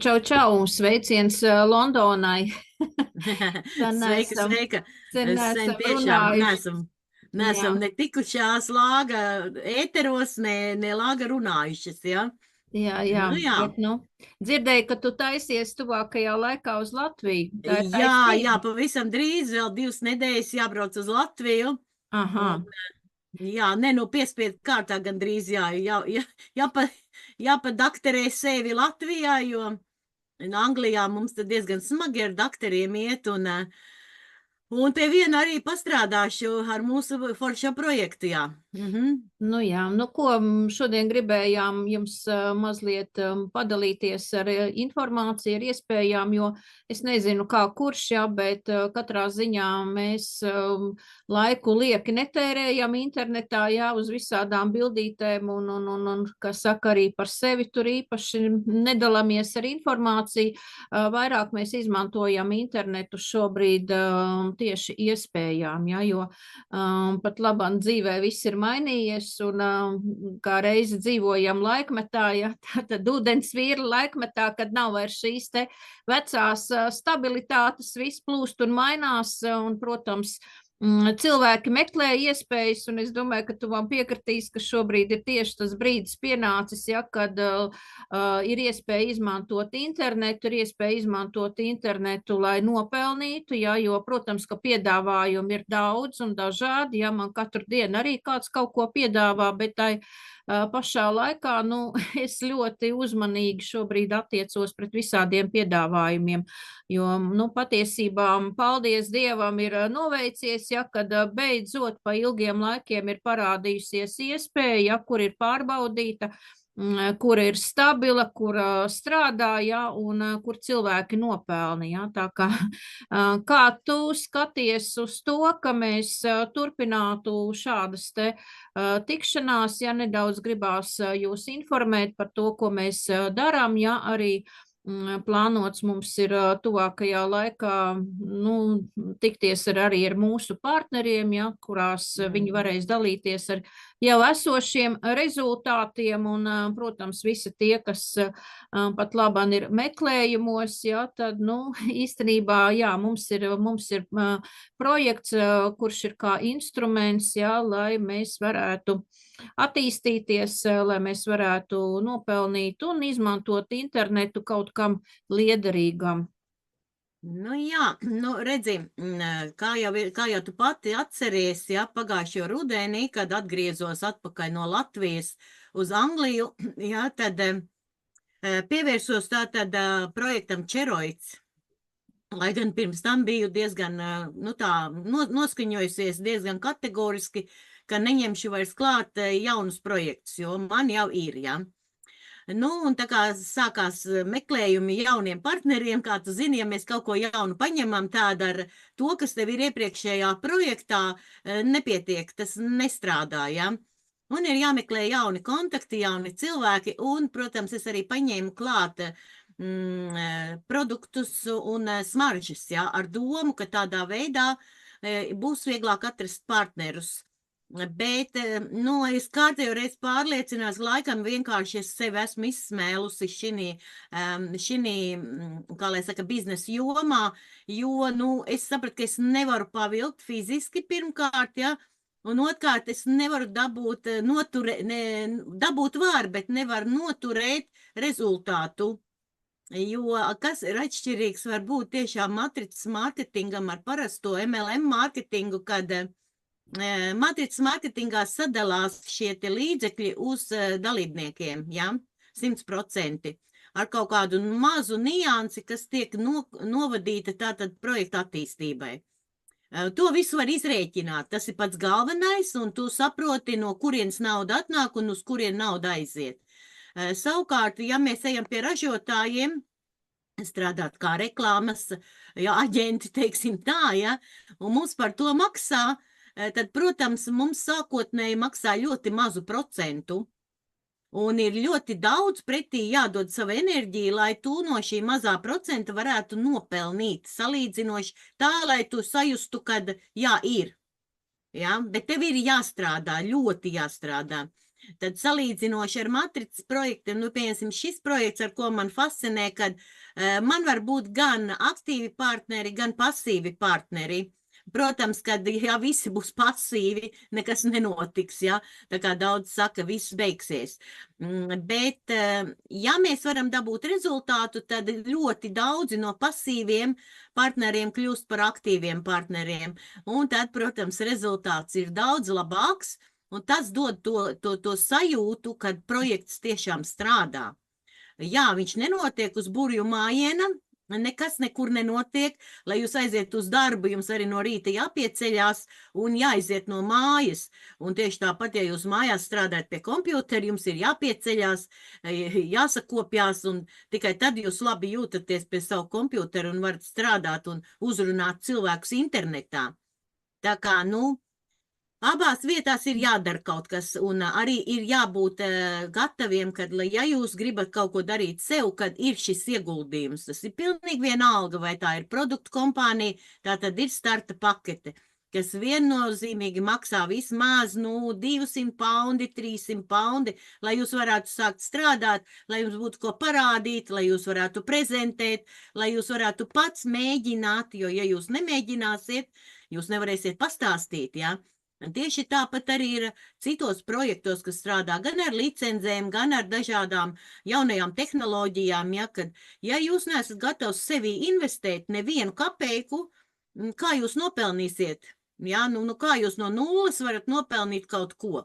Čau, čau, sveiciens Londonai. Sen Sveika, neesam, sveika. sen Sen neesam tiešām runājuši. neesam Jā, ne tikušās lāga ēteros, ne lāga runājušas, ja? jā, Nu jā. bet, dzirdēju, ka tu taisies tuvākajā laikā uz Latviju. Tā ir Jā, taisnība. pavisam drīz, vēl 2 nedēļas jābrauc uz Latviju. Aha. Un, jā, piespiedu kārtā gandrīz, jāpa, jāpadakterē sevi Latvijā, jo Anglijā mums tad diezgan smagi ar dakteriem iet, un pie viena arī pastrādāšu ar mūsu foršo projektu, jā. Nu jā, ko šodien gribējām jums mazliet padalīties ar informāciju, ar iespējām, jo es nezinu, kā kurš, jā, bet katrā ziņā mēs laiku lieki netērējam internetā, jā, uz visādām bildītēm un kas saka arī par sevi tur īpaši nedalāmies ar informāciju. Vairāk mēs izmantojam internetu šobrīd tieši iespējām, jā, jo pat labāk dzīvē viss ir mainījies un kā reizi dzīvojam laikmetā, ja, tad ūdens vīra laikmetā, kad nav vairs šīs te vecās stabilitātes, viss plūst un mainās, un, protams, cilvēki meklē iespējas, un es domāju, ka tu man piekritīsi, ka šobrīd ir tieši tas brīdis pienācis, ja, kad ir iespēja izmantot internetu, lai nopelnītu, ja, jo, protams, ka piedāvājumi ir daudz un dažādi, ja man katru dienu arī kāds kaut ko piedāvā, bet tai pašā laikā, es ļoti uzmanīgi šobrīd attiecos pret visādiem piedāvājumiem, jo, patiesībā, paldies Dievam, ir noveicies, ja, kad beidzot pa ilgiem laikiem ir parādījusies iespēja, ja, kur ir pārbaudīta, kura ir stabila, kur strādā, ja, un kur cilvēki nopelna. Ja. Tā kā tu skaties uz to, ka mēs turpinātu šādas te tikšanās, ja nedaudz gribās jūs informēt par to, ko mēs darām, ja arī plānots mums ir tuvākajā laikā tikties arī ar mūsu partneriem, ja, kurās viņi varēs dalīties ar jau esošiem rezultātiem un, protams, visi tie, kas pat labāk ir meklējumos, ja, tad, īstenībā, jā, mums ir projekts, kurš ir kā instruments, ja, lai mēs varētu attīstīties, lai mēs varētu nopelnīt un izmantot internetu kaut kam liederīgam. Nu jā, redzi, kā jau tu pati atceries, ja, pagājušo rudenī, kad atgriezos atpakaļ no Latvijas uz Angliju, ja, tad pievērsos tātad projektam Čeroids. Lai gan pirms tam biju diezgan, noskaņojusies diezgan kategoriski, ka neņemšu vairs klāt jaunus projektus, jo man jau ir, ja. Un tā kā sākās meklējumi jauniem partneriem, kā tu zini, ja mēs kaut ko jaunu paņemam, tāda ar to, kas tev ir iepriekšējā projektā, nepietiek, tas nestrādā, ja. Un ir jāmeklē jauni kontakti, jauni cilvēki, un, protams, es arī paņēmu klāt produktus un smaržas, ja, ar domu, ka tādā veidā būs vieglāk atrast partnerus. Bet, es kārtējo reizi pārliecinās, laikam vienkārši es sevi esmu izsmēlusi šinī, kā lai saka, biznesa jomā, jo, es sapratu, ka es nevaru pavilkt fiziski pirmkārt, ja, un otrkārt es nevaru dabūt var, bet nevaru noturēt rezultātu. Jo kas ir atšķirīgs var būt tiešām matricas mārketingam ar parasto MLM mārketingu, kad matricas mārketingā sadalās šie te līdzekļi uz dalībniekiem, ja, 100%, ar kaut kādu mazu niansi, kas tiek novadīta tātad projekta attīstībai. To visu var izrēķināt, tas ir pats galvenais, un tu saproti, no kurienes nauda atnāk un uz kurien nauda aiziet. Savukārt, ja mēs ejam pie ražotājiem, strādāt kā reklāmas, ja, aģenti, teiksim tā, ja, un mums par to maksā, tad, protams, mums sākotnēji maksā ļoti mazu procentu, un ir ļoti daudz pretī jādod savu enerģiju, lai tu no šī mazā procenta varētu nopelnīt salīdzinoši tā, lai tu sajustu, kad jā, ir. Ja? Bet tev ir jāstrādā, ļoti jāstrādā. Tad salīdzinoši ar matricas projektiem, nu, pieņemsim, šis projekts, ar ko man fascinē, kad man var būt gan aktīvi partneri, gan pasīvi partneri. Protams, kad, ja visi būs pasīvi, nekas nenotiks, ja, tā kā daudz saka, viss beigsies. Bet, ja mēs varam dabūt rezultātu, tad ļoti daudzi no pasīviem partneriem kļūst par aktīviem partneriem, un tad, protams, rezultāts ir daudz labāks, un tas dod to sajūtu, kad projekts tiešām strādā. Jā, viņš nenotiek uz burju mājiena, nekas nekur nenotiek, lai jūs aiziet uz darbu, jums arī no rīta jāpieceļās un jāiziet no mājas. Un tieši tāpat, ja jūs mājās strādājat pie kompjutera, jums ir jāpieceļās, jāsakopjās, un tikai tad jūs labi jūtaties pie savu kompjuteru un varat strādāt un uzrunāt cilvēkus internetā. Tā kā, nu, abās vietās ir jādara kaut kas, un arī ir jābūt gataviem, kad, ja jūs gribat kaut ko darīt sev, kad ir šis ieguldījums, tas ir pilnīgi vienalga, vai tā ir produktu kompānija, tā tad ir starta pakete, kas viennozīmīgi maksā vismaz, 200 paundi, 300 paundi, lai jūs varētu sākt strādāt, lai jums būtu ko parādīt, lai jūs varētu prezentēt, lai jūs varētu pats mēģināt, jo, ja jūs nemēģināsiet, jūs nevarēsiet pastāstīt, ja? Tieši tāpat arī ir citos projektos, kas strādā gan ar licenzēm, gan ar dažādām jaunajām tehnoloģijām, ja, kad, ja jūs neesat gatavs sevi investēt nevienu kapeiku, kā jūs nopelnīsiet? Ja, kā jūs no nulles varat nopelnīt kaut ko?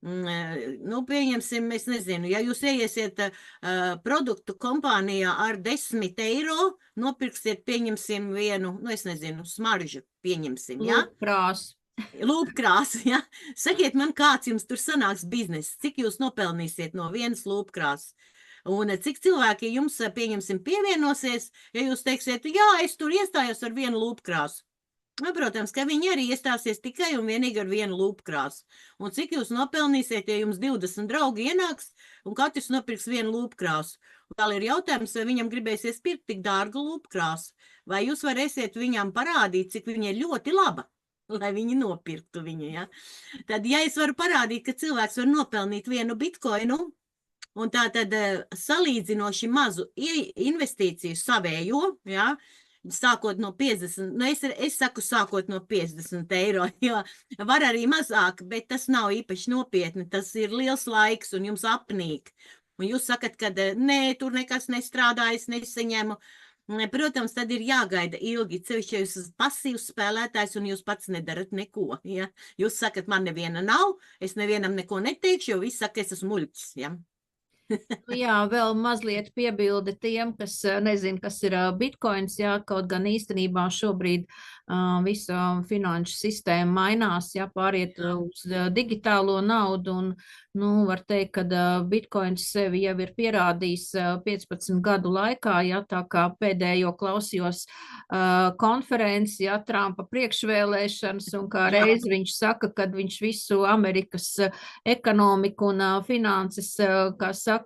Pieņemsim, es nezinu, ja jūs ieiesiet produktu kompānijā ar 10 eiro, nopirksiet, pieņemsim vienu, es nezinu, smaržu, pieņemsim, ja? Lūpkrāsa, ja? Sakiet man, kāds jums tur sanāks bizness, cik jūs nopelnīsiet no vienas lūpkrāsas, un cik cilvēki jums, pieņemsim, pievienosies, ja jūs teiksiet, jā, es tur iestājos ar vienu lūpkrāsu. Protams, ka viņi arī iestāsies tikai un vienīgi ar vienu lūpkrāsu. Un cik jūs nopelnīsiet, ja jums 20 draugi ienāks, un katrs nopirks vienu lūpkrāsu. Vēl ir jautājums, vai viņam gribēsies pirkt tik dārgu lūpkrāsu, vai jūs varēsiet viņam parādīt, cik viņa ir ļoti laba, lai viņi nopirktu viņu, ja? Tad, ja es varu parādīt, ka cilvēks var nopelnīt vienu bitkoinu, un tā tad salīdzinoši mazu investīciju savējo, ja, sākot no 50, es saku sākot no 50 eiro, jo var arī mazāk, bet tas nav īpaši nopietni, tas ir liels laiks un jums apnīk. Un jūs sakat, ka nē, tur nekas nestrādā, es nesaņemu. Protams, tad ir jāgaida ilgi, cevišķi, ja jūs esat pasīvs spēlētājs un jūs pats nedarat neko, ja? Jūs sakat, man neviena nav, es nevienam neko neteikšu, jo viss saka, es esmu muļķis, ja? Jā, vēl mazliet piebildi tiem, kas nezin, kas ir bitcoins, jā, kaut gan īstenībā šobrīd visa finanšu sistēma mainās, jā, pāriet uz digitālo naudu, un, var teikt, ka bitcoins sevi jau ir pierādījis 15 gadu laikā, jā, tā kā pēdējo klausījos konferenci, jā, Trumpa priekšvēlēšanas, un kā reiz viņš saka, kad viņš visu Amerikas ekonomiku un finanses, kā saka,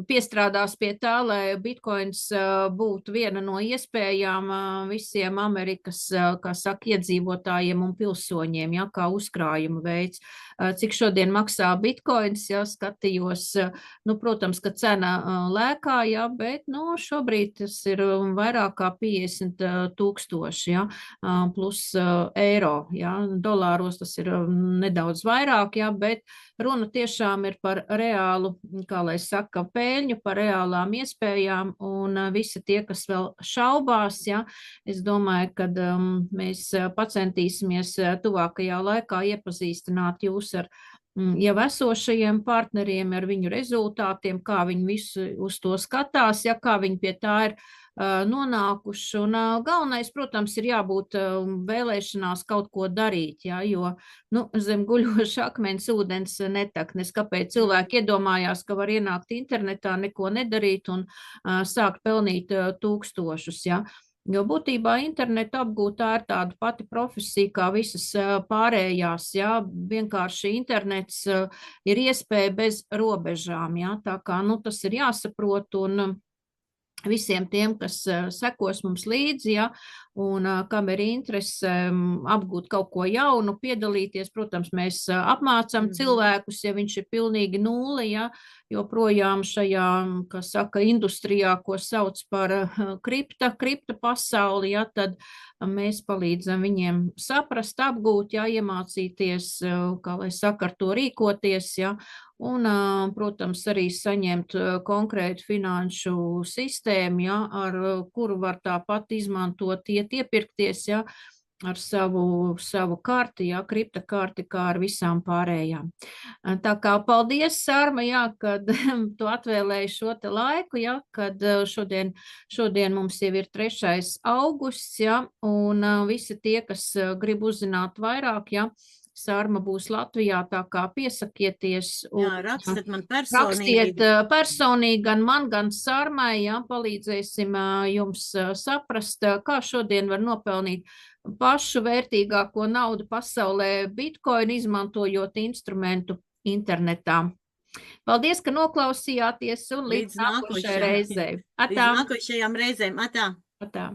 piestrādās pie tā, lai bitcoins būtu viena no iespējām visiem Amerikas, kā saka, iedzīvotājiem un pilsoņiem, ja, kā uzkrājuma veids. Cik šodien maksā bitcoins, ja, skatījos, protams, ka cena lēkā, ja, bet, šobrīd tas ir vairāk kā 50 000, ja, plus eiro, ja, dolāros tas ir nedaudz vairāk, ja, bet runa tiešām ir par reālu, kā lai saka, peļņu, par reālām iespējām, un visi tie, kas vēl šaubās, ja, es domāju, ka mēs pacentīsimies tuvākajā laikā iepazīstināt jūs ar jau esošajiem partneriem, ar viņu rezultātiem, kā viņi visu uz to skatās, ja, kā viņi pie tā ir nonākuši, un galvenais, protams, ir jābūt vēlēšanās kaut ko darīt, ja, jo, zem guļoša akmens ūdens netaknes, kāpēc cilvēki iedomājās, ka var ienākt internetā, neko nedarīt un sākt pelnīt tūkstošus, ja. Jo būtībā internetu apgūt tā ir tāda pati profesija kā visas pārējās, ja, vienkārši internets ir iespēja bez robežām, ja, tā kā, tas ir jāsaprot, un visiem tiem, kas sekos mums līdzi, ja, un kam ir interese apgūt kaut ko jaunu, piedalīties. Protams, mēs apmācam cilvēkus, ja viņš ir pilnīgi nulli, ja, joprojām šajā, kā saka, industrijā, ko sauc par kripta pasauli, ja, tad mēs palīdzam viņiem saprast, apgūt, ja, iemācīties, kā lai saka, ar to rīkoties, ja, un, protams, arī saņemt konkrētu finanšu sistēmu, ja, ar kuru var tāpat izmantot, iepirkties, ja, ar savu karti, ja, kripta karti, kā ar visām pārējām. Tā kā paldies, Sārma, ja, kad tu atvēlēji šo te laiku, ja, kad šodien mums jau ir 3. augusts, ja, un visi tie, kas grib uzzināt vairāk, ja, Sārma būs Latvijā, tā kā piesakieties. Jā, rakstiet man personīgi. Rakstiet personīgi gan man, gan Sārmai, jā, palīdzēsim jums saprast, kā šodien var nopelnīt pašu vērtīgāko naudu pasaulē Bitcoin, izmantojot instrumentu internetā. Paldies, ka noklausījāties un līdz nākošajai reizei. Līdz nākošajām reizēm. Atā. Atā.